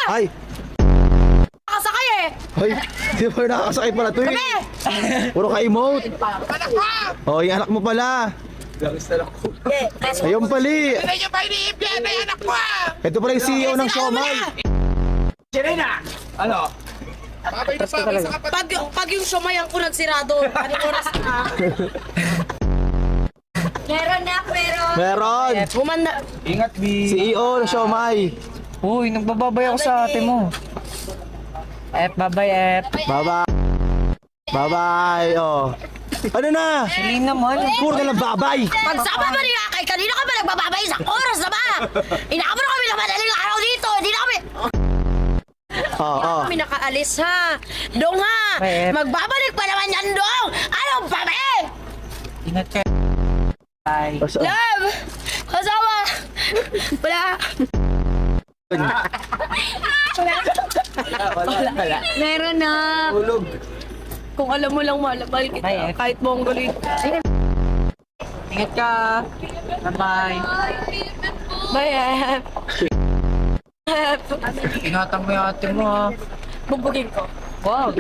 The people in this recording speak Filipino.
Ay! Nakasakay eh! Hoy! Di ba nakakasakay pala to eh? Puro ka-emote! Anak ko! Oh, yung anak mo pala! Ayun pali! Hindi nyo ba iniimpyan na yung anak ko ah! Ito pala yung CEO ng Siomay! Sirena! Ano? Babay na babay sa kapatid mo. Pag yung sumayang ko nagsirado, anong oras na? Meron na, meron. Meron! Bumanda. Ingat, B. CEO ng Siomay! Uy, nagbababay ako sa ate mo. Babay, Bye-bye! Bye-bye! Oh! Ano na? Celine naman. Puro na lang babay! Pagsama ba niya kay kanina ka ba nagbababay sa oras na ba? Inakamo na kami ng madaling araw dito. Hindi na kami... Kami nakaalis ha. Dong ha. Magbabalik pa naman yan, Dong. Anong pabe? Ingat ka. Bye. Love! Kasama! Wala. Wala. Meron na. Tulog. Kung alam mo lang malabal kita. Bye, Kahit mongolid. Ingat ka. Bye-bye. Bye, Ingatan mo yung ate mo, ha. Bugbugin ko. Wow.